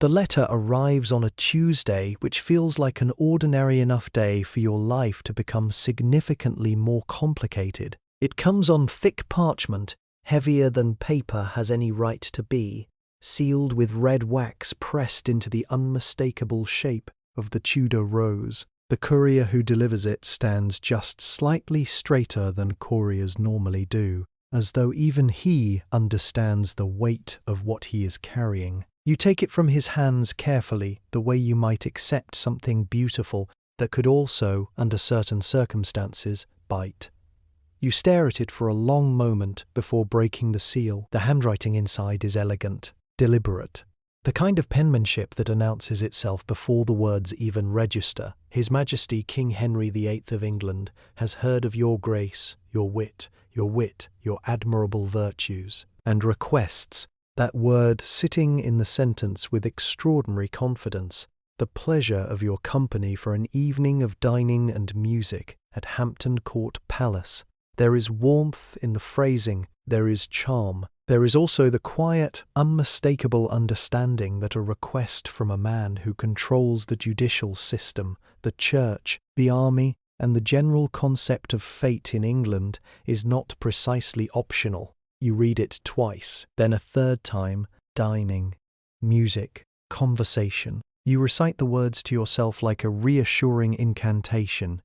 The letter arrives on a Tuesday, which feels like an ordinary enough day for your life to become significantly more complicated. It comes on thick parchment, heavier than paper has any right to be, sealed with red wax pressed into the unmistakable shape of the Tudor rose. The courier who delivers it stands just slightly straighter than couriers normally do, as though even he understands the weight of what he is carrying. You take it from his hands carefully, the way you might accept something beautiful that could also, under certain circumstances, bite. You stare at it for a long moment before breaking the seal. The handwriting inside is elegant, deliberate. The kind of penmanship that announces itself before the words even register. His Majesty King Henry VIII of England has heard of your grace, your wit, your admirable virtues, and requests, that word sitting in the sentence with extraordinary confidence, the pleasure of your company for an evening of dining and music at Hampton Court Palace. There is warmth in the phrasing, there is charm. There is also the quiet, unmistakable understanding that a request from a man who controls the judicial system, the church, the army, and the general concept of fate in England is not precisely optional. You read it twice, then a third time, dining, music, conversation. You recite the words to yourself like a reassuring incantation.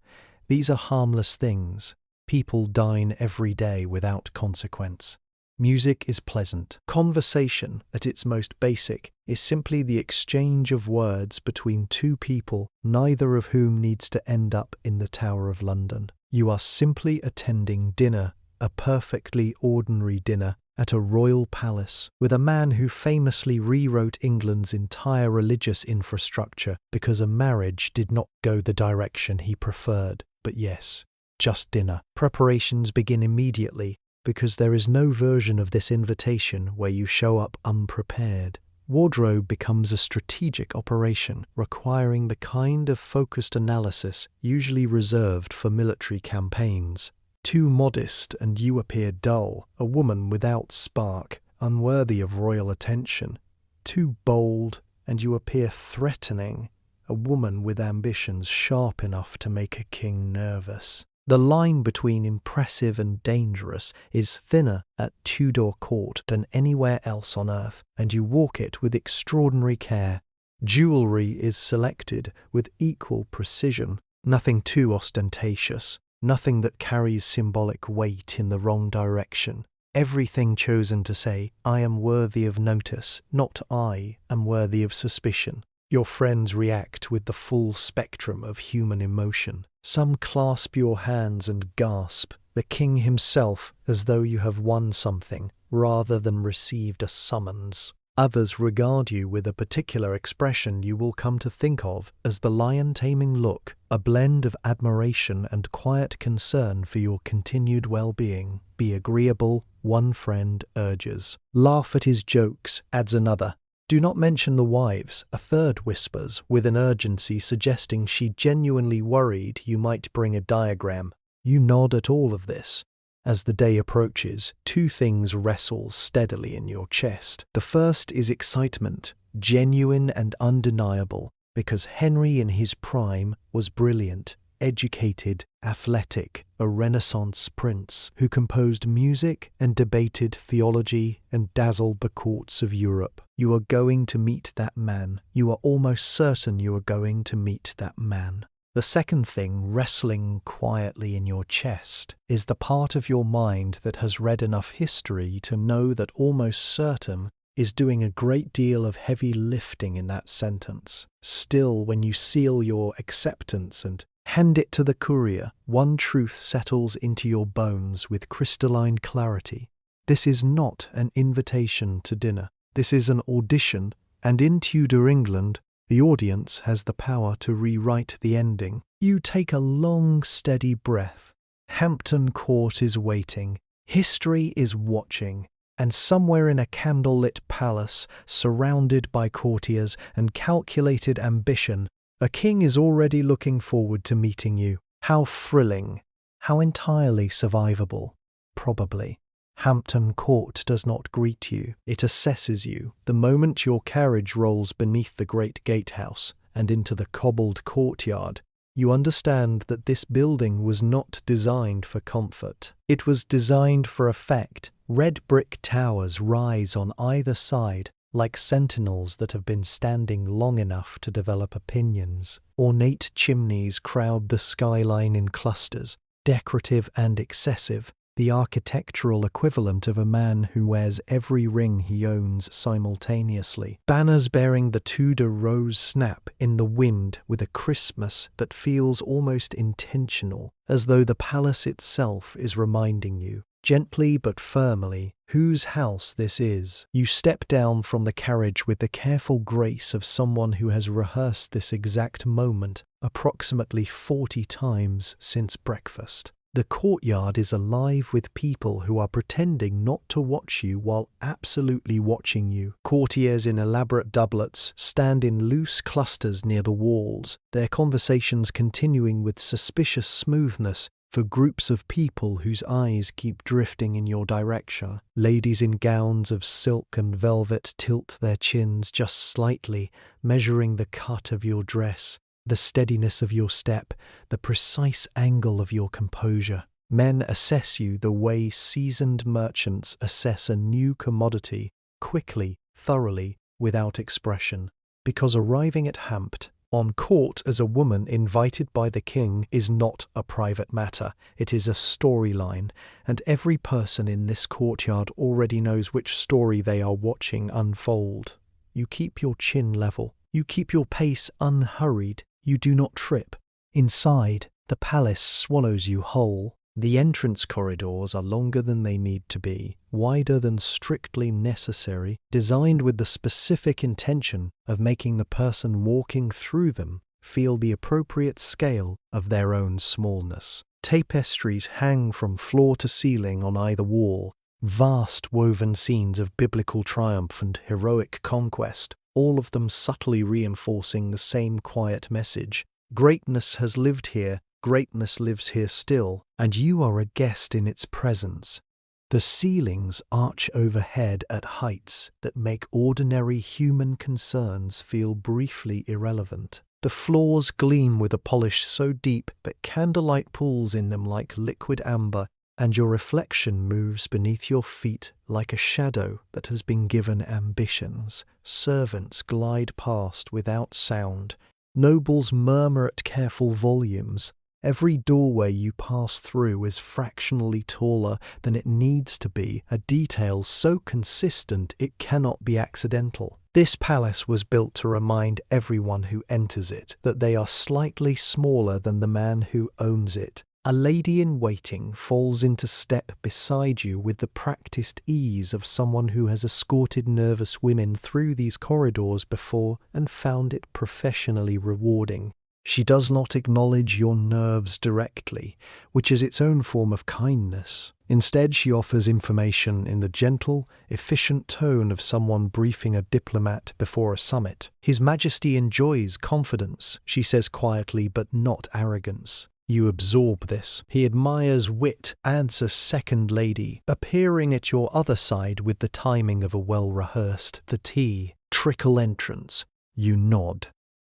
These are harmless things. People dine every day without consequence. Music is pleasant. Conversation, at its most basic, is simply the exchange of words between two people, neither of whom needs to end up in the Tower of London. You are simply attending dinner, a perfectly ordinary dinner, at a royal palace, with a man who famously rewrote England's entire religious infrastructure because a marriage did not go the direction he preferred. But yes, just dinner. Preparations begin immediately, because there is no version of this invitation where you show up unprepared. Wardrobe becomes a strategic operation, requiring the kind of focused analysis usually reserved for military campaigns. Too modest and you appear dull, a woman without spark, unworthy of royal attention. Too bold and you appear threatening, a woman with ambitions sharp enough to make a king nervous. The line between impressive and dangerous is thinner at Tudor court than anywhere else on earth, and you walk it with extraordinary care. Jewellery is selected with equal precision, nothing too ostentatious, nothing that carries symbolic weight in the wrong direction. Everything chosen to say, I am worthy of notice, not I am worthy of suspicion. Your friends react with the full spectrum of human emotion. Some clasp your hands and gasp, the king himself, as though you have won something, rather than received a summons. Others regard you with a particular expression you will come to think of as the lion-taming look, a blend of admiration and quiet concern for your continued well-being. Be agreeable, one friend urges. Laugh at his jokes, adds another. Do not mention the wives, a third whispers, with an urgency suggesting she genuinely worried you might bring a diagram. You nod at all of this. As the day approaches, two things wrestle steadily in your chest. The first is excitement, genuine and undeniable, because Henry in his prime was brilliant, educated, athletic, a Renaissance prince who composed music and debated theology and dazzled the courts of Europe. You are going to meet that man. You are almost certain you are going to meet that man. The second thing wrestling quietly in your chest is the part of your mind that has read enough history to know that almost certain is doing a great deal of heavy lifting in that sentence. Still, when you seal your acceptance and hand it to the courier, one truth settles into your bones with crystalline clarity. This is not an invitation to dinner. This is an audition, and in Tudor England, the audience has the power to rewrite the ending. You take a long, steady breath. Hampton Court is waiting. History is watching. And somewhere in a candlelit palace, surrounded by courtiers and calculated ambition, a king is already looking forward to meeting you. How thrilling. How entirely survivable. Probably. Hampton Court does not greet you, it assesses you. The moment your carriage rolls beneath the great gatehouse and into the cobbled courtyard, you understand that this building was not designed for comfort. It was designed for effect. Red brick towers rise on either side, like sentinels that have been standing long enough to develop opinions. Ornate chimneys crowd the skyline in clusters, decorative and excessive, the architectural equivalent of a man who wears every ring he owns simultaneously. Banners bearing the Tudor rose snap in the wind with a crispness that feels almost intentional, as though the palace itself is reminding you, gently but firmly, whose house this is. You step down from the carriage with the careful grace of someone who has rehearsed this exact moment approximately 40 times since breakfast. The courtyard is alive with people who are pretending not to watch you while absolutely watching you. Courtiers in elaborate doublets stand in loose clusters near the walls, their conversations continuing with suspicious smoothness for groups of people whose eyes keep drifting in your direction. Ladies in gowns of silk and velvet tilt their chins just slightly, measuring the cut of your dress, the steadiness of your step, the precise angle of your composure. Men assess you the way seasoned merchants assess a new commodity, quickly, thoroughly, without expression. Because arriving at Hampton Court as a woman invited by the king is not a private matter, it is a storyline, and every person in this courtyard already knows which story they are watching unfold. You keep your chin level, you keep your pace unhurried, you do not trip. Inside, the palace swallows you whole. The entrance corridors are longer than they need to be, wider than strictly necessary, designed with the specific intention of making the person walking through them feel the appropriate scale of their own smallness. Tapestries hang from floor to ceiling on either wall, vast woven scenes of biblical triumph and heroic conquest, all of them subtly reinforcing the same quiet message. Greatness has lived here, greatness lives here still, and you are a guest in its presence. The ceilings arch overhead at heights that make ordinary human concerns feel briefly irrelevant. The floors gleam with a polish so deep that candlelight pools in them like liquid amber, and your reflection moves beneath your feet like a shadow that has been given ambitions. Servants glide past without sound. Nobles murmur at careful volumes. Every doorway you pass through is fractionally taller than it needs to be, a detail so consistent it cannot be accidental. This palace was built to remind everyone who enters it that they are slightly smaller than the man who owns it. A lady in waiting falls into step beside you with the practiced ease of someone who has escorted nervous women through these corridors before and found it professionally rewarding. She does not acknowledge your nerves directly, which is its own form of kindness. Instead, she offers information in the gentle, efficient tone of someone briefing a diplomat before a summit. His Majesty enjoys confidence, she says quietly, but not arrogance. You absorb this. He admires wit, adds a second lady, appearing at your other side with the timing of a well-rehearsed the tea. Trickle entrance. You nod.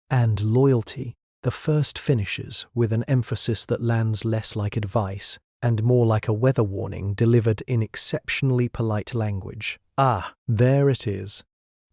And loyalty. The first finishes with an emphasis that lands less like advice and more like a weather warning delivered in exceptionally polite language. Ah, there it is.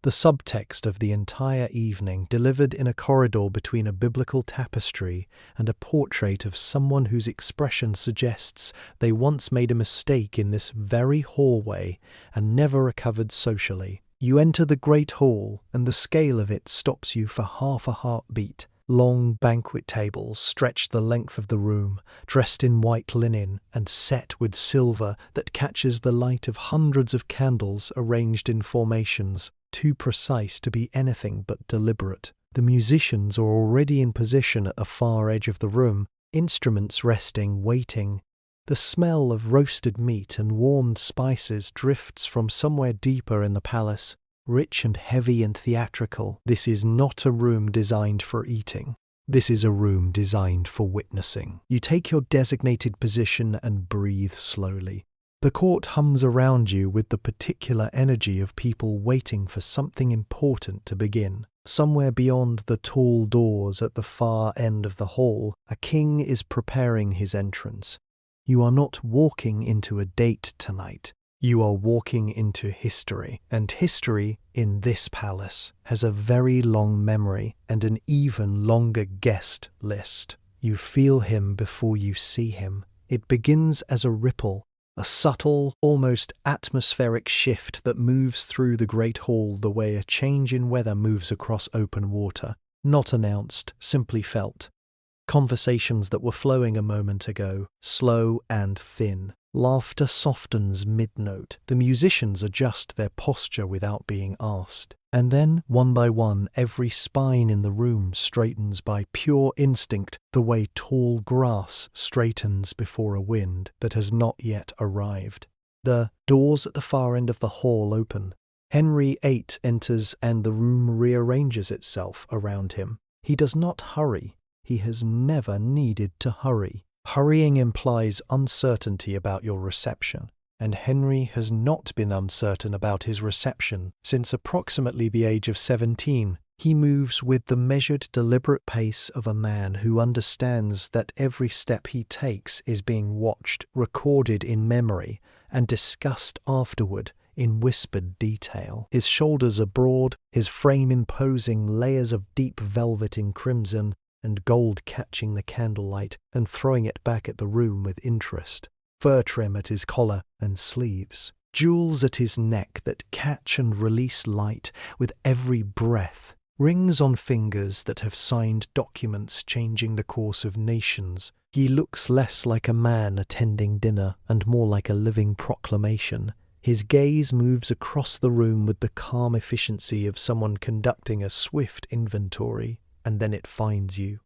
The subtext of the entire evening, delivered in a corridor between a biblical tapestry and a portrait of someone whose expression suggests they once made a mistake in this very hallway and never recovered socially. You enter the great hall, and the scale of it stops you for half a heartbeat. Long banquet tables stretch the length of the room, dressed in white linen and set with silver that catches the light of hundreds of candles arranged in formations, too precise to be anything but deliberate. The musicians are already in position at the far edge of the room, instruments resting, waiting. The smell of roasted meat and warmed spices drifts from somewhere deeper in the palace, rich and heavy and theatrical. This is not a room designed for eating. This is a room designed for witnessing. You take your designated position and breathe slowly. The court hums around you with the particular energy of people waiting for something important to begin. Somewhere beyond the tall doors at the far end of the hall, a king is preparing his entrance. You are not walking into a date tonight. You are walking into history, and history in this palace has a very long memory and an even longer guest list. You feel him before you see him. It begins as a ripple, a subtle, almost atmospheric shift that moves through the great hall the way a change in weather moves across open water. Not announced, simply felt. Conversations that were flowing a moment ago, slow and thin. Laughter softens mid-note. The musicians adjust their posture without being asked. And then, one by one, every spine in the room straightens by pure instinct, the way tall grass straightens before a wind that has not yet arrived. The doors at the far end of the hall open. Henry VIII enters and the room rearranges itself around him. He does not hurry. He has never needed to hurry. Hurrying implies uncertainty about your reception, and Henry has not been uncertain about his reception since approximately the age of 17. He moves with the measured, deliberate pace of a man who understands that every step he takes is being watched, recorded in memory, and discussed afterward in whispered detail. His shoulders are broad, his frame imposing, layers of deep velvet in crimson, and gold catching the candlelight and throwing it back at the room with interest. Fur trim at his collar and sleeves. Jewels at his neck that catch and release light with every breath. Rings on fingers that have signed documents changing the course of nations. He looks less like a man attending dinner and more like a living proclamation. His gaze moves across the room with the calm efficiency of someone conducting a swift inventory. And then it finds you.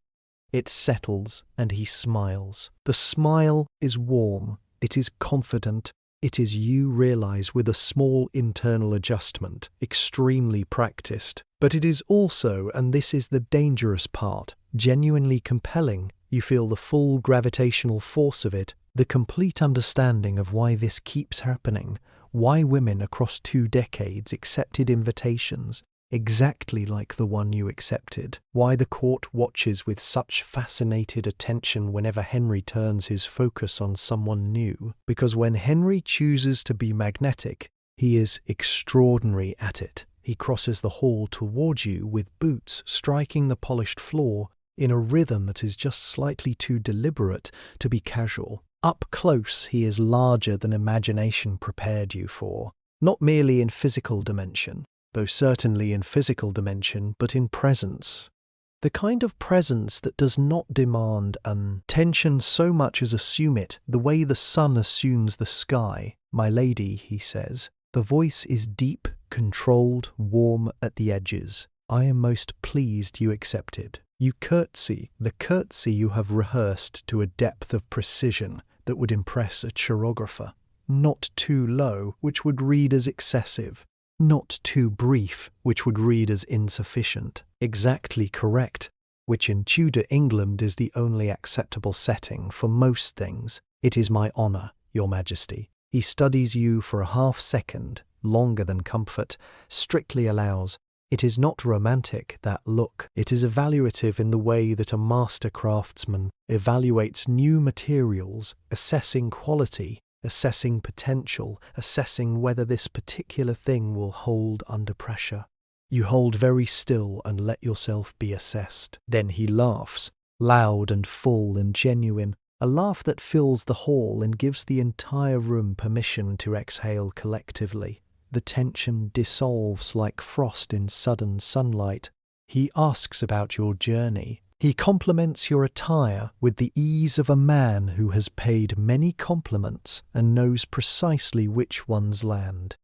It settles, and he smiles. The smile is warm. It is confident. It is, you realize, with a small internal adjustment, extremely practiced. But it is also, and this is the dangerous part, genuinely compelling. You feel the full gravitational force of it, the complete understanding of why this keeps happening, why women across 2 decades accepted invitations exactly like the one you accepted, why the court watches with such fascinated attention whenever Henry turns his focus on someone new, because when Henry chooses to be magnetic, he is extraordinary at it. He crosses the hall towards you with boots striking the polished floor in a rhythm that is just slightly too deliberate to be casual. Up close, he is larger than imagination prepared you for, not merely in physical dimension, though certainly in physical dimension, but in presence. The kind of presence that does not demand attention so much as assume it, the way the sun assumes the sky. "My lady," he says. The voice is deep, controlled, warm at the edges. "I am most pleased you accepted." You curtsy, the curtsy you have rehearsed to a depth of precision that would impress a chirographer. Not too low, which would read as excessive. Not too brief, which would read as insufficient. Exactly correct, which in Tudor England is the only acceptable setting for most things. "It is my honour, Your Majesty." He studies you for a half-second, longer than comfort strictly allows. It is not romantic, that look. It is evaluative in the way that a master craftsman evaluates new materials, assessing quality, assessing potential, assessing whether this particular thing will hold under pressure. You hold very still and let yourself be assessed. Then he laughs, loud and full and genuine, a laugh that fills the hall and gives the entire room permission to exhale collectively. The tension dissolves like frost in sudden sunlight. He asks about your journey. He compliments your attire with the ease of a man who has paid many compliments and knows precisely which ones land.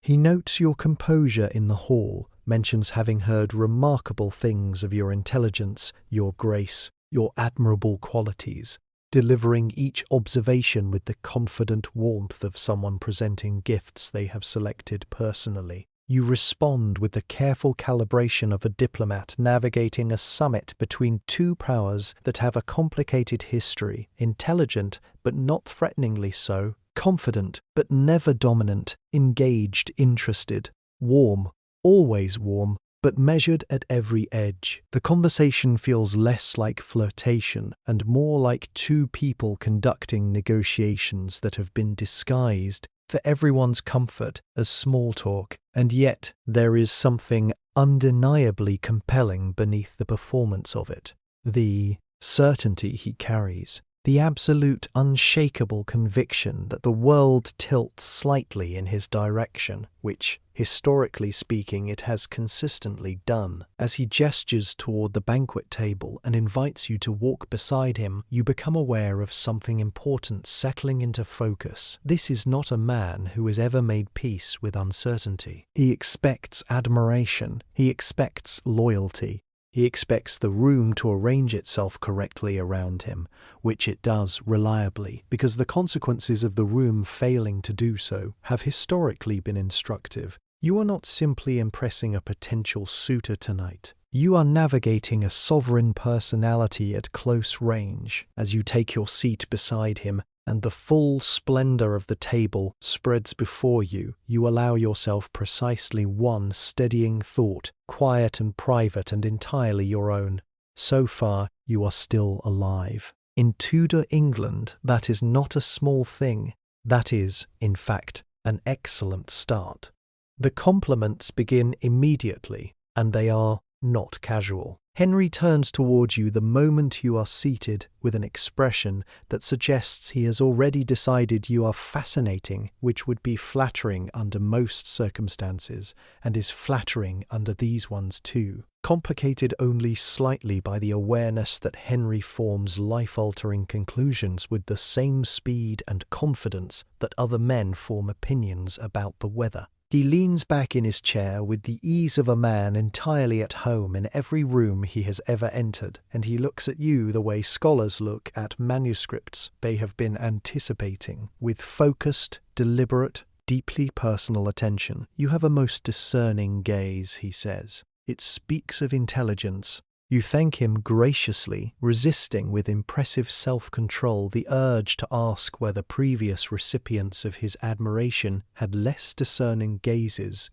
He notes your composure in the hall, mentions having heard remarkable things of your intelligence, your grace, your admirable qualities, delivering each observation with the confident warmth of someone presenting gifts they have selected personally. You respond with the careful calibration of a diplomat navigating a summit between 2 powers that have a complicated history, intelligent but not threateningly so. confident but never dominant, engaged, interested, warm, always warm, but measured at every edge. The conversation feels less like flirtation and more like two people conducting negotiations that have been disguised for everyone's comfort as small talk, and yet there is something undeniably compelling beneath the performance of it. The certainty he carries, the absolute unshakable conviction that the world tilts slightly in his direction, which, historically speaking, it has consistently done. As he gestures toward the banquet table and invites you to walk beside him, you become aware of something important settling into focus. This is not a man who has ever made peace with uncertainty. He expects admiration. He expects loyalty. He expects the room to arrange itself correctly around him, which it does reliably, because the consequences of the room failing to do so have historically been instructive. You are not simply impressing a potential suitor tonight. You are navigating a sovereign personality at close range. As you take your seat beside him, and the full splendor of the table spreads before you, you allow yourself precisely one steadying thought, quiet and private and entirely your own. So far, you are still alive. In Tudor England, that is not a small thing. That is, in fact, an excellent start. The compliments begin immediately, and they are not casual. Henry turns towards you the moment you are seated with an expression that suggests he has already decided you are fascinating, which would be flattering under most circumstances, and is flattering under these ones too, complicated only slightly by the awareness that Henry forms life-altering conclusions with the same speed and confidence that other men form opinions about the weather. He leans back in his chair with the ease of a man entirely at home in every room he has ever entered, and he looks at you the way scholars look at manuscripts they have been anticipating, with focused, deliberate, deeply personal attention. You have a most discerning gaze, he says. It speaks of intelligence. You thank him graciously, resisting with impressive self-control the urge to ask whether previous recipients of his admiration had less discerning gazes,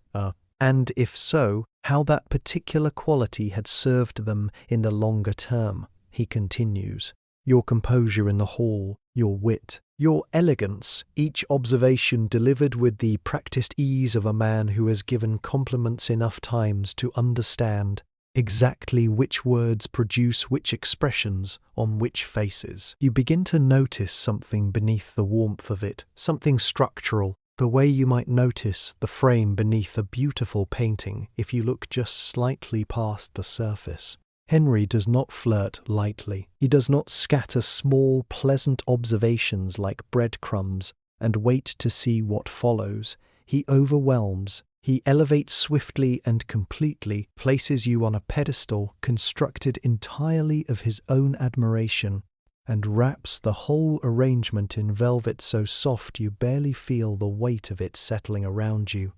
and if so, how that particular quality had served them in the longer term. He continues, your composure in the hall, your wit, your elegance, each observation delivered with the practiced ease of a man who has given compliments enough times to understand exactly which words produce which expressions on which faces. You begin to notice something beneath the warmth of it, something structural, the way you might notice the frame beneath a beautiful painting if you look just slightly past the surface. Henry does not flirt lightly. He does not scatter small, pleasant observations like breadcrumbs and wait to see what follows. He overwhelms. He elevates swiftly and completely, places you on a pedestal constructed entirely of his own admiration, and wraps the whole arrangement in velvet so soft you barely feel the weight of it settling around you.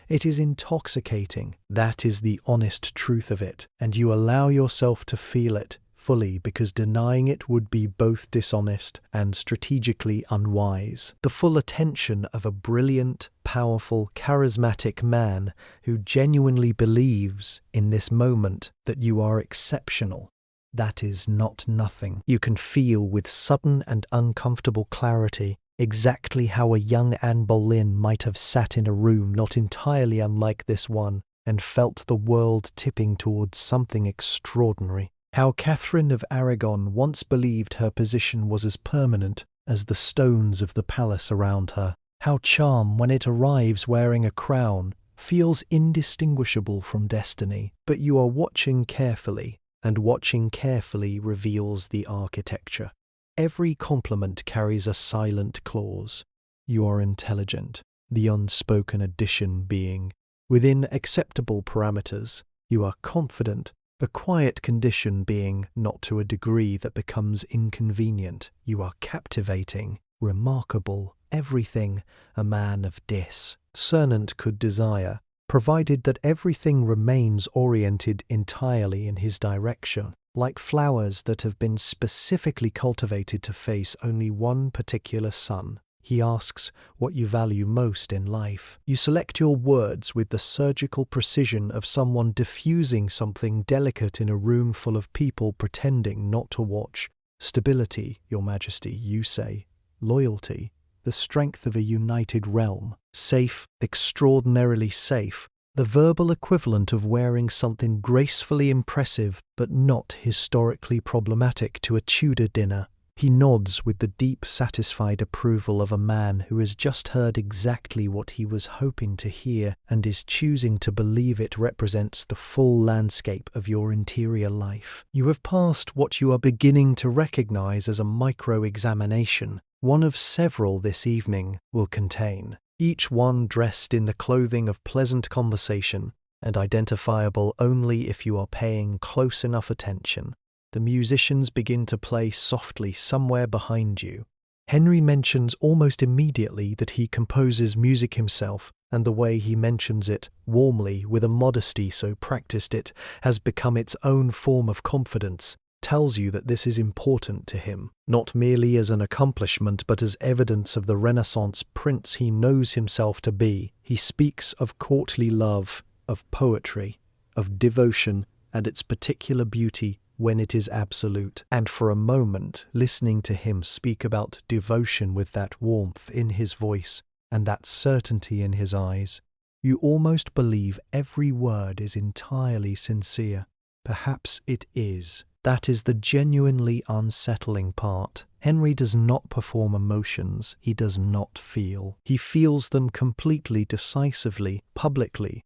It is intoxicating. That is the honest truth of it, and you allow yourself to feel it fully because denying it would be both dishonest and strategically unwise. The full attention of a brilliant, powerful, charismatic man who genuinely believes in this moment that you are exceptional. That is not nothing. You can feel with sudden and uncomfortable clarity exactly how a young Anne Boleyn might have sat in a room not entirely unlike this one and felt the world tipping towards something extraordinary. How Catherine of Aragon once believed her position was as permanent as the stones of the palace around her. How charm, when it arrives wearing a crown, feels indistinguishable from destiny. But you are watching carefully, and watching carefully reveals the architecture. Every compliment carries a silent clause. You are intelligent, the unspoken addition being, within acceptable parameters. You are confident, the quiet condition being not to a degree that becomes inconvenient. You are captivating, remarkable, everything a man of discernment could desire, provided that everything remains oriented entirely in his direction. Like flowers that have been specifically cultivated to face only one particular sun, He asks what you value most in life. You select your words with the surgical precision of someone diffusing something delicate in a room full of people pretending not to watch. Stability, Your Majesty, you say. Loyalty, the strength of a united realm. Safe, extraordinarily safe, the verbal equivalent of wearing something gracefully impressive but not historically problematic to a Tudor dinner. He nods with the deep, satisfied approval of a man who has just heard exactly what he was hoping to hear and is choosing to believe it represents the full landscape of your interior life. You have passed what you are beginning to recognize as a micro-examination. One of several this evening will contain, each one dressed in the clothing of pleasant conversation and identifiable only if you are paying close enough attention. The musicians begin to play softly somewhere behind you. Henry mentions almost immediately that he composes music himself, and the way he mentions it, warmly, with a modesty so practiced it has become its own form of confidence, tells you that this is important to him, not merely as an accomplishment but as evidence of the Renaissance prince he knows himself to be. He speaks of courtly love, of poetry, of devotion, and its particular beauty when it is absolute. And for a moment, listening to him speak about devotion with that warmth in his voice and that certainty in his eyes, you almost believe every word is entirely sincere. Perhaps it is. That is the genuinely unsettling part. Henry does not perform emotions. He does not feel. He feels them completely, decisively, publicly,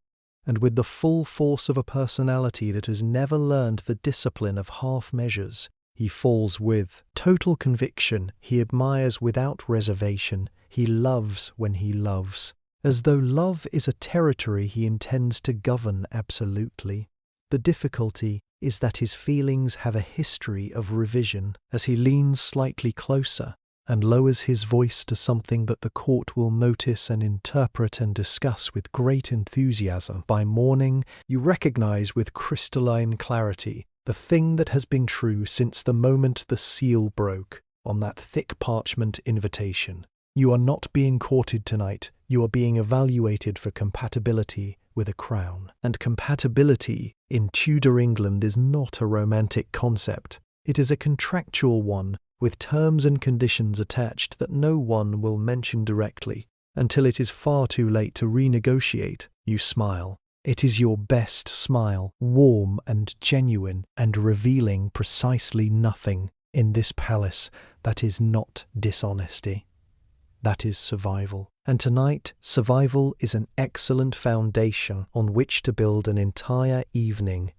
and with the full force of a personality that has never learned the discipline of half measures. He falls with total conviction. He admires without reservation. He loves when he loves, as though love is a territory he intends to govern absolutely. The difficulty is that his feelings have a history of revision. As he leans slightly closer and lowers his voice to something that the court will notice and interpret and discuss with great enthusiasm, by morning you recognize with crystalline clarity the thing that has been true since the moment the seal broke on that thick parchment invitation. You are not being courted tonight, you are being evaluated for compatibility with a crown. And compatibility in Tudor England is not a romantic concept. It is a contractual one, with terms and conditions attached that no one will mention directly until it is far too late to renegotiate. You smile. It is your best smile, warm and genuine and revealing precisely nothing in this palace that is not dishonesty. That is survival. And tonight, survival is an excellent foundation on which to build an entire evening.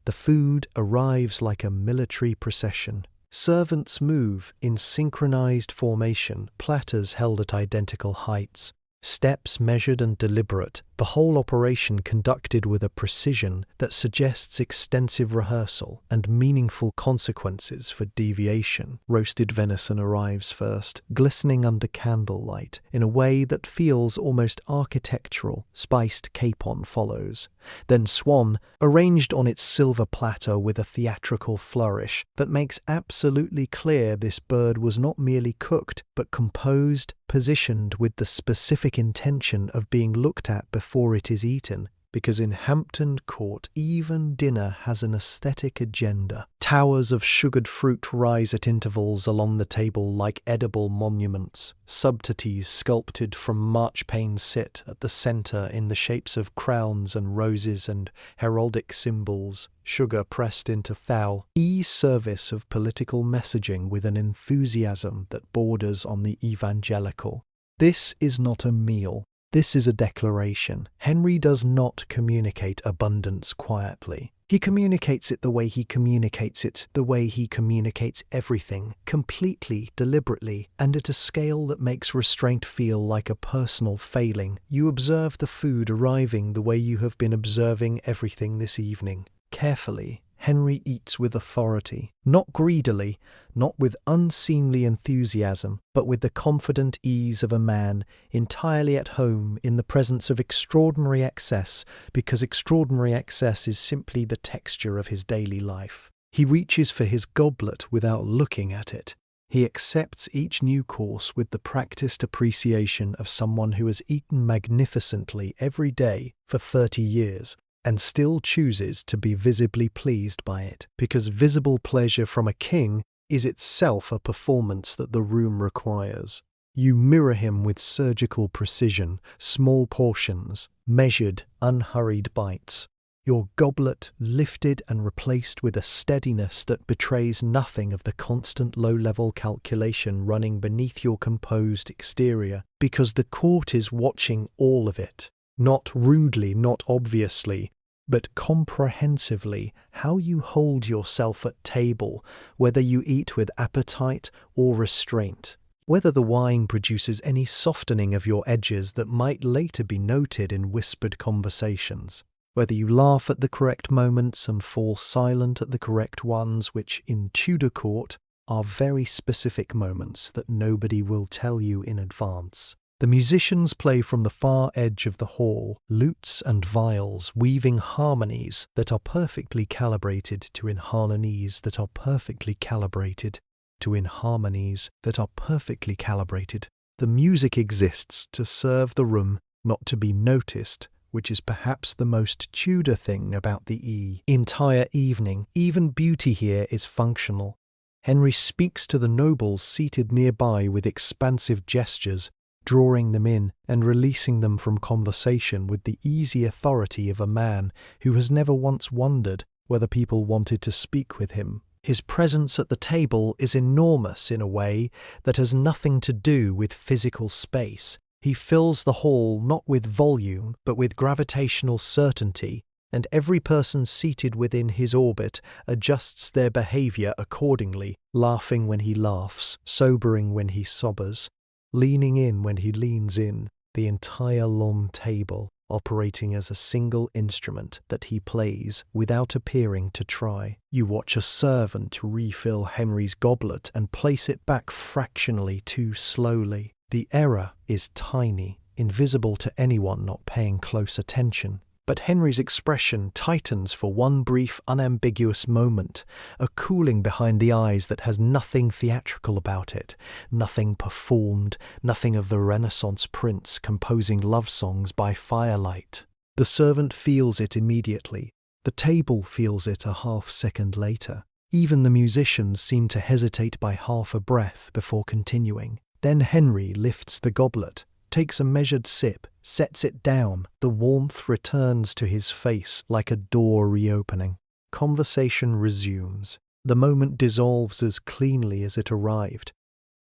The food arrives like a military procession. Servants move in synchronized formation, platters held at identical heights, steps measured and deliberate, the whole operation conducted with a precision that suggests extensive rehearsal and meaningful consequences for deviation. Roasted venison arrives first, glistening under candlelight in a way that feels almost architectural. Spiced capon follows. Then swan, arranged on its silver platter with a theatrical flourish that makes absolutely clear this bird was not merely cooked, but composed, positioned with the specific intention of being looked at before it is eaten, because in Hampton Court even dinner has an aesthetic agenda. Towers of sugared fruit rise at intervals along the table like edible monuments. Subtleties sculpted from marchpane sit at the centre in the shapes of crowns and roses and heraldic symbols, sugar pressed into thou. Service of political messaging with an enthusiasm that borders on the evangelical. This is not a meal. This is a declaration. Henry does not communicate abundance quietly. He communicates it the way he communicates it, the way he communicates everything, completely, deliberately, and at a scale that makes restraint feel like a personal failing. You observe the food arriving the way you have been observing everything this evening. Carefully, Henry eats with authority, not greedily, not with unseemly enthusiasm, but with the confident ease of a man entirely at home in the presence of extraordinary excess, because extraordinary excess is simply the texture of his daily life. He reaches for his goblet without looking at it. He accepts each new course with the practiced appreciation of someone who has eaten magnificently every day for 30 years and still chooses to be visibly pleased by it, because visible pleasure from a king is itself a performance that the room requires. You mirror him with surgical precision, small portions, measured, unhurried bites. Your goblet lifted and replaced with a steadiness that betrays nothing of the constant low-level calculation running beneath your composed exterior, because the court is watching all of it. Not rudely, not obviously, but comprehensively, how you hold yourself at table, whether you eat with appetite or restraint, whether the wine produces any softening of your edges that might later be noted in whispered conversations, whether you laugh at the correct moments and fall silent at the correct ones, which in Tudor court are very specific moments that nobody will tell you in advance. The musicians play from the far edge of the hall, lutes and viols, weaving harmonies that are perfectly calibrated to inharmonies that are perfectly calibrated to inharmonies that are perfectly calibrated. The music exists to serve the room, not to be noticed, which is perhaps the most Tudor thing about the entire evening. Even beauty here is functional. Henry speaks to the nobles seated nearby with expansive gestures, drawing them in and releasing them from conversation with the easy authority of a man who has never once wondered whether people wanted to speak with him. His presence at the table is enormous in a way that has nothing to do with physical space. He fills the hall not with volume, but with gravitational certainty, and every person seated within his orbit adjusts their behavior accordingly, laughing when he laughs, sobering when he sobers, leaning in when he leans in, the entire long table operating as a single instrument that he plays without appearing to try. You watch a servant refill Henry's goblet and place it back fractionally too slowly. The error is tiny, invisible to anyone not paying close attention. But Henry's expression tightens for one brief, unambiguous moment, a cooling behind the eyes that has nothing theatrical about it, nothing performed, nothing of the Renaissance prince composing love songs by firelight. The servant feels it immediately. The table feels it a half-second later. Even the musicians seem to hesitate by half a breath before continuing. Then Henry lifts the goblet, takes a measured sip, sets it down. The warmth returns to his face like a door reopening. Conversation resumes. The moment dissolves as cleanly as it arrived,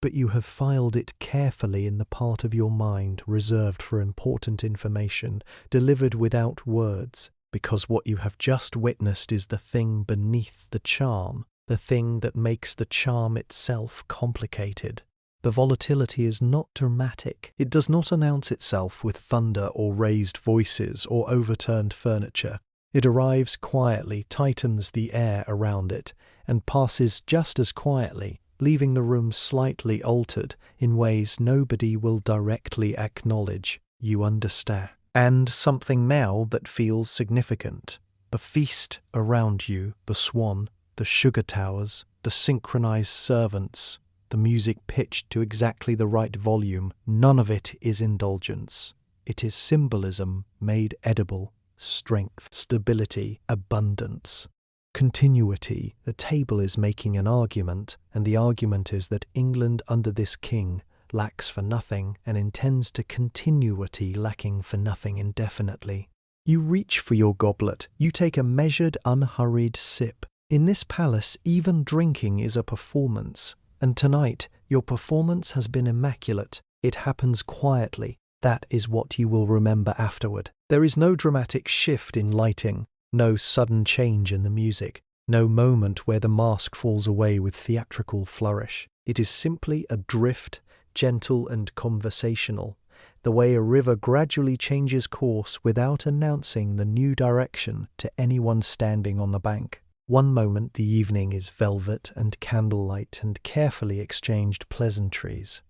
but you have filed it carefully in the part of your mind reserved for important information, delivered without words, because what you have just witnessed is the thing beneath the charm, the thing that makes the charm itself complicated. The volatility is not dramatic. It does not announce itself with thunder or raised voices or overturned furniture. It arrives quietly, tightens the air around it, and passes just as quietly, leaving the room slightly altered in ways nobody will directly acknowledge. You understand. And something now that feels significant. The feast around you, the swan, the sugar towers, the synchronized servants, the music pitched to exactly the right volume, none of it is indulgence. It is symbolism made edible, strength, stability, abundance, continuity. The table is making an argument, and the argument is that England under this king lacks for nothing and intends to continuity lacking for nothing indefinitely. You reach for your goblet. You take a measured, unhurried sip. In this palace, even drinking is a performance. And tonight, your performance has been immaculate. It happens quietly. That is what you will remember afterward. There is no dramatic shift in lighting, no sudden change in the music, no moment where the mask falls away with theatrical flourish. It is simply a drift, gentle and conversational, the way a river gradually changes course without announcing the new direction to anyone standing on the bank. One moment the evening is velvet and candlelight and carefully exchanged pleasantries.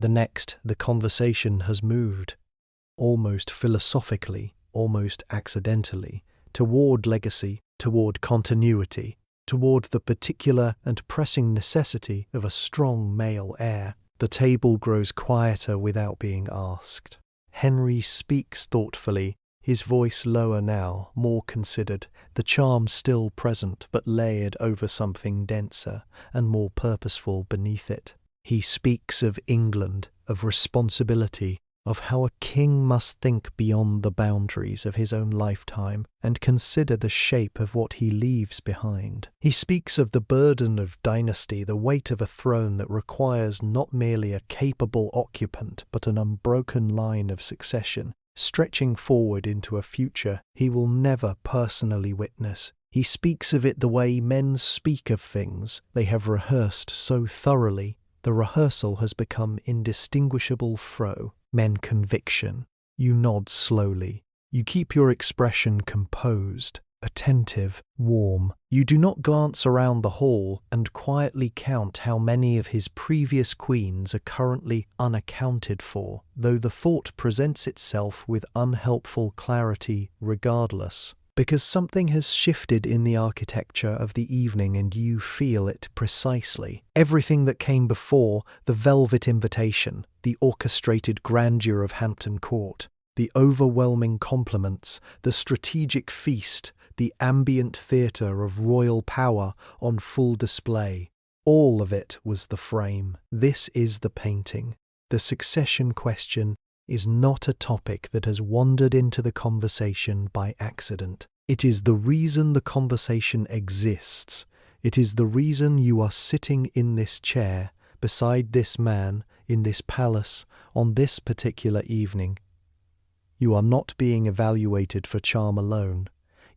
The next, the conversation has moved, almost philosophically, almost accidentally, toward legacy, toward continuity. toward the particular and pressing necessity of a strong male heir. The table grows quieter without being asked. Henry speaks thoughtfully, his voice lower now, more considered, the charm still present but layered over something denser and more purposeful beneath it. He speaks of England, of responsibility, of how a king must think beyond the boundaries of his own lifetime and consider the shape of what he leaves behind. He speaks of the burden of dynasty, the weight of a throne that requires not merely a capable occupant but an unbroken line of succession, stretching forward into a future he will never personally witness. He speaks of it the way men speak of things they have rehearsed so thoroughly. The rehearsal has become indistinguishable men conviction. You nod slowly. You keep your expression composed, attentive, warm. You do not glance around the hall and quietly count how many of his previous queens are currently unaccounted for, though the thought presents itself with unhelpful clarity regardless. Because something has shifted in the architecture of the evening and you feel it precisely. Everything that came before, the velvet invitation, the orchestrated grandeur of Hampton Court, the overwhelming compliments, the strategic feast, the ambient theatre of royal power on full display, all of it was the frame. This is the painting. The succession question is not a topic that has wandered into the conversation by accident. It is the reason the conversation exists. It is the reason you are sitting in this chair, beside this man, in this palace, on this particular evening. You are not being evaluated for charm alone.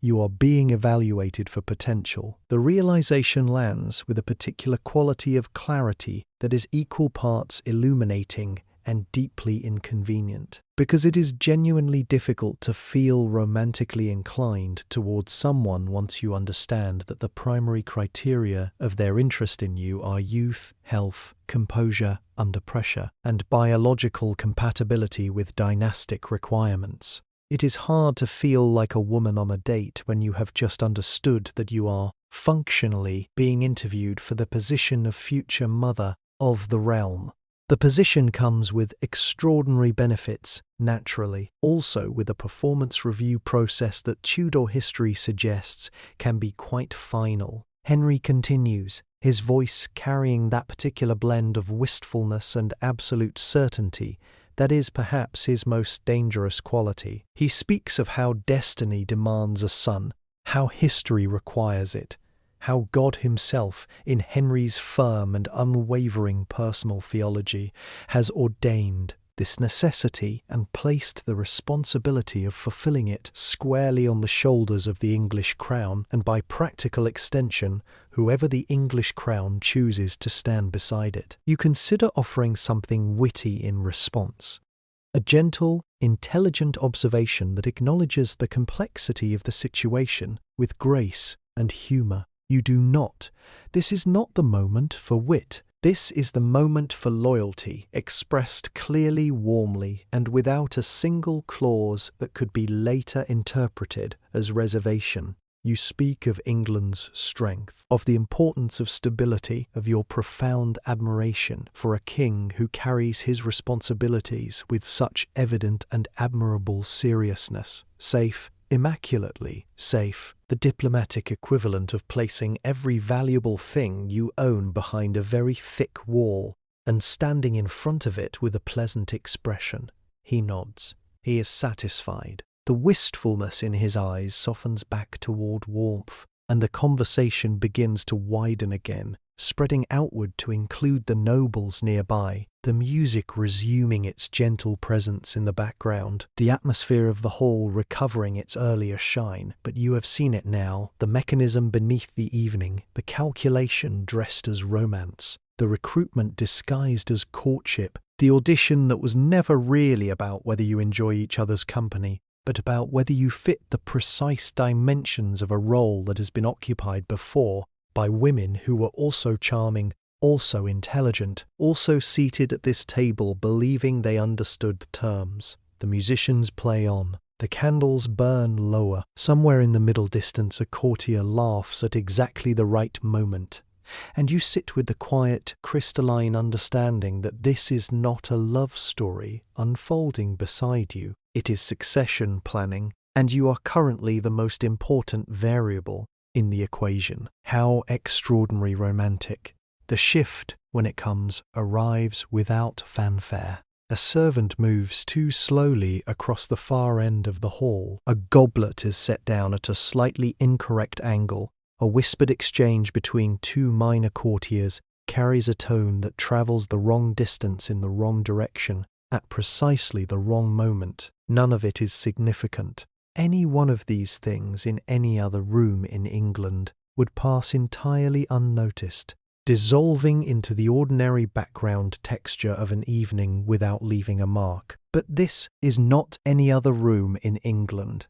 You are being evaluated for potential. The realization lands with a particular quality of clarity that is equal parts illuminating and deeply inconvenient, because it is genuinely difficult to feel romantically inclined towards someone once you understand that the primary criteria of their interest in you are youth, health, composure under pressure, and biological compatibility with dynastic requirements. It is hard to feel like a woman on a date when you have just understood that you are functionally being interviewed for the position of future mother of the realm. The position comes with extraordinary benefits, naturally, also with a performance review process that Tudor history suggests can be quite final. Henry continues, his voice carrying that particular blend of wistfulness and absolute certainty that is perhaps his most dangerous quality. He speaks of how destiny demands a son, how history requires it, how God himself, in Henry's firm and unwavering personal theology, has ordained this necessity and placed the responsibility of fulfilling it squarely on the shoulders of the English crown, and by practical extension, whoever the English crown chooses to stand beside it. You consider offering something witty in response. A gentle, intelligent observation that acknowledges the complexity of the situation with grace and humour. You do not. This is not the moment for wit. This is the moment for loyalty, expressed clearly, warmly, and without a single clause that could be later interpreted as reservation. You speak of England's strength, of the importance of stability, of your profound admiration for a king who carries his responsibilities with such evident and admirable seriousness. Safe, immaculately safe, the diplomatic equivalent of placing every valuable thing you own behind a very thick wall and standing in front of it with a pleasant expression. He nods. He is satisfied. The wistfulness in his eyes softens back toward warmth, and the conversation begins to widen again, spreading outward to include the nobles nearby, the music resuming its gentle presence in the background, the atmosphere of the hall recovering its earlier shine. But you have seen it now, the mechanism beneath the evening, the calculation dressed as romance, the recruitment disguised as courtship, the audition that was never really about whether you enjoy each other's company, but about whether you fit the precise dimensions of a role that has been occupied before by women who were also charming, also intelligent, also seated at this table believing they understood the terms. The musicians play on. The candles burn lower. Somewhere in the middle distance, a courtier laughs at exactly the right moment. And you sit with the quiet, crystalline understanding that this is not a love story unfolding beside you. It is succession planning, and you are currently the most important variable in the equation. How extraordinary romantic. The shift, when it comes, arrives without fanfare. A servant moves too slowly across the far end of the hall. A goblet is set down at a slightly incorrect angle. A whispered exchange between two minor courtiers carries a tone that travels the wrong distance in the wrong direction at precisely the wrong moment. None of it is significant. Any one of these things in any other room in England would pass entirely unnoticed, dissolving into the ordinary background texture of an evening without leaving a mark. But this is not any other room in England.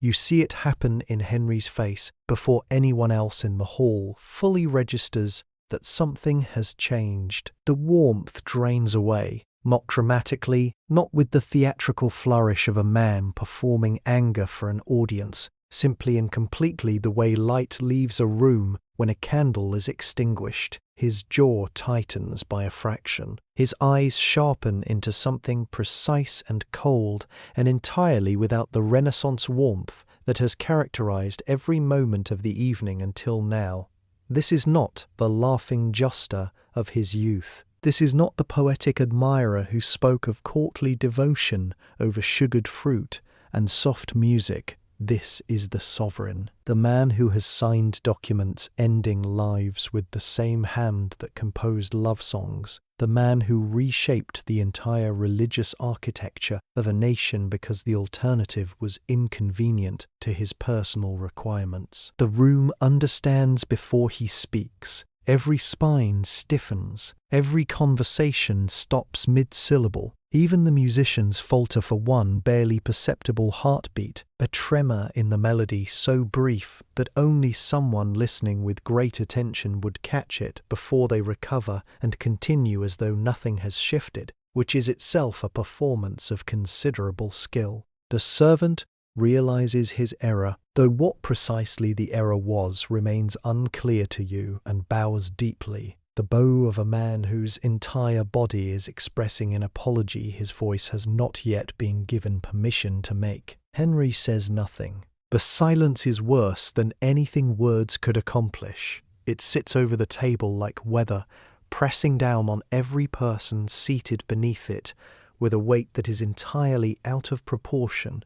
You see it happen in Henry's face before anyone else in the hall fully registers that something has changed. The warmth drains away, not dramatically, not with the theatrical flourish of a man performing anger for an audience, simply and completely the way light leaves a room when a candle is extinguished. His jaw tightens by a fraction. His eyes sharpen into something precise and cold, and entirely without the Renaissance warmth that has characterized every moment of the evening until now. This is not the laughing joster of his youth. This is not the poetic admirer who spoke of courtly devotion over sugared fruit and soft music. This is the sovereign, the man who has signed documents ending lives with the same hand that composed love songs, the man who reshaped the entire religious architecture of a nation because the alternative was inconvenient to his personal requirements. The room understands before he speaks. Every spine stiffens. Every conversation stops mid-syllable. Even the musicians falter for one barely perceptible heartbeat, a tremor in the melody so brief that only someone listening with great attention would catch it before they recover and continue as though nothing has shifted, which is itself a performance of considerable skill. The servant realizes his error, though what precisely the error was remains unclear to you, and bows deeply. The bow of a man whose entire body is expressing an apology his voice has not yet been given permission to make. Henry says nothing. The silence is worse than anything words could accomplish. It sits over the table like weather, pressing down on every person seated beneath it with a weight that is entirely out of proportion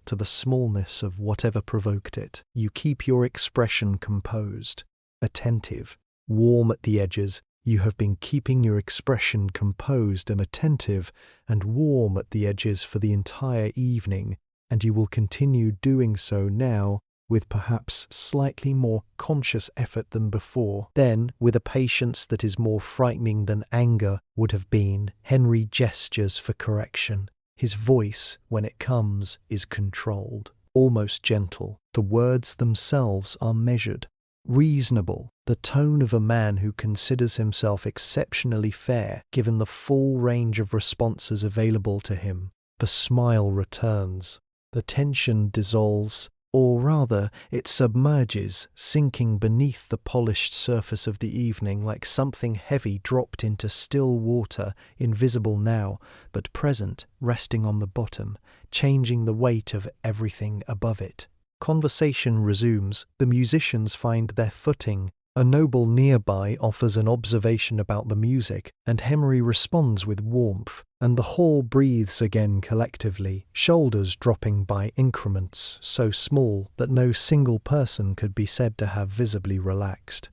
to the smallness of whatever provoked it. You keep your expression composed, attentive, warm at the edges. You have been keeping your expression composed and attentive and warm at the edges for the entire evening, and you will continue doing so now with perhaps slightly more conscious effort than before. Then, with a patience that is more frightening than anger would have been, Henry gestures for correction. His voice, when it comes, is controlled, almost gentle. The words themselves are measured, reasonable, the tone of a man who considers himself exceptionally fair given the full range of responses available to him. The smile returns. The tension dissolves, or rather, it submerges, sinking beneath the polished surface of the evening like something heavy dropped into still water, invisible now, but present, resting on the bottom, changing the weight of everything above it. Conversation resumes. The musicians find their footing. A noble nearby offers an observation about the music, and Henry responds with warmth, and the hall breathes again collectively, shoulders dropping by increments so small that no single person could be said to have visibly relaxed.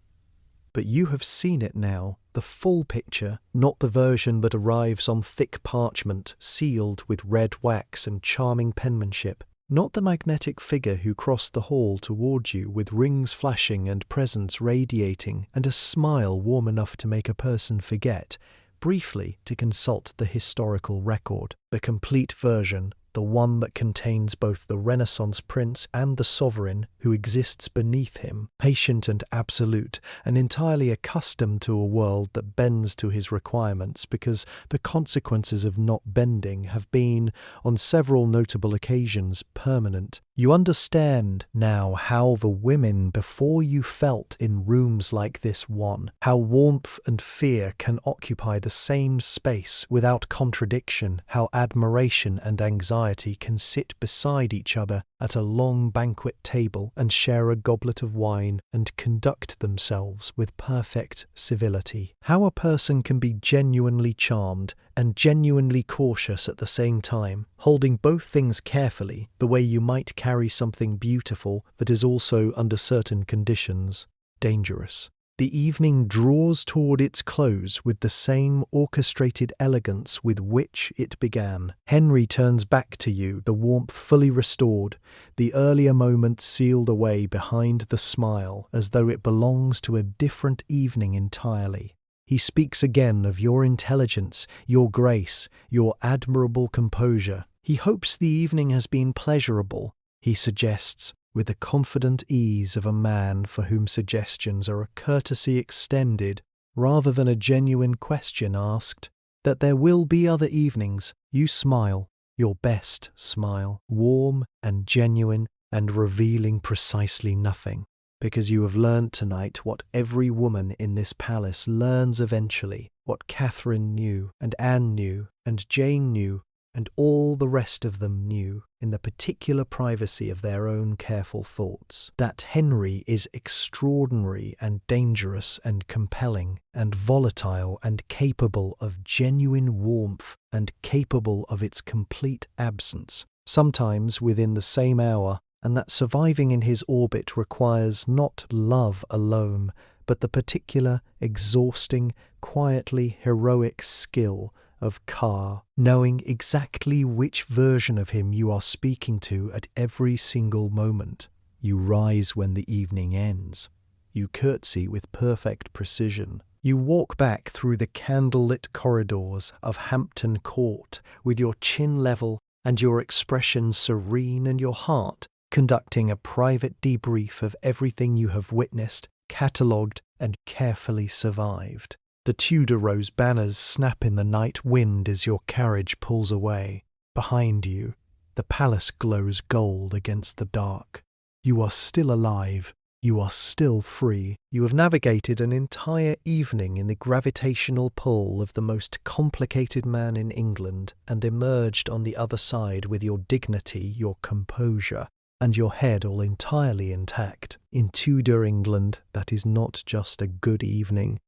But you have seen it now, the full picture, not the version that arrives on thick parchment, sealed with red wax and charming penmanship. Not the magnetic figure who crossed the hall toward you with rings flashing and presence radiating and a smile warm enough to make a person forget, briefly to consult the historical record. The complete version, the one that contains both the Renaissance prince and the sovereign who exists beneath him, patient and absolute, and entirely accustomed to a world that bends to his requirements because the consequences of not bending have been, on several notable occasions, permanent. You understand now how the women before you felt in rooms like this one, how warmth and fear can occupy the same space without contradiction, how admiration and anxiety can sit beside each other at a long banquet table and share a goblet of wine and conduct themselves with perfect civility. How a person can be genuinely charmed and genuinely cautious at the same time, holding both things carefully, the way you might carry something beautiful that is also, under certain conditions, dangerous. The evening draws toward its close with the same orchestrated elegance with which it began. Henry turns back to you, the warmth fully restored, the earlier moment sealed away behind the smile as though it belongs to a different evening entirely. He speaks again of your intelligence, your grace, your admirable composure. He hopes the evening has been pleasurable, he suggests, with the confident ease of a man for whom suggestions are a courtesy extended rather than a genuine question asked. That there will be other evenings. You smile, your best smile, warm and genuine and revealing precisely nothing, because you have learned tonight what every woman in this palace learns eventually, what Catherine knew, and Anne knew, and Jane knew, and all the rest of them knew, in the particular privacy of their own careful thoughts, that Henry is extraordinary and dangerous and compelling and volatile and capable of genuine warmth and capable of its complete absence, sometimes within the same hour, and that surviving in his orbit requires not love alone, but the particular, exhausting, quietly heroic skill of Carr, knowing exactly which version of him you are speaking to at every single moment. You rise when the evening ends. You curtsy with perfect precision. You walk back through the candlelit corridors of Hampton Court with your chin level and your expression serene and your heart conducting a private debrief of everything you have witnessed, catalogued, and carefully survived. The Tudor rose banners snap in the night wind as your carriage pulls away. Behind you, the palace glows gold against the dark. You are still alive. You are still free. You have navigated an entire evening in the gravitational pull of the most complicated man in England and emerged on the other side with your dignity, your composure, and your head all entirely intact. In Tudor England, that is not just a good evening.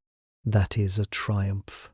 That is a triumph.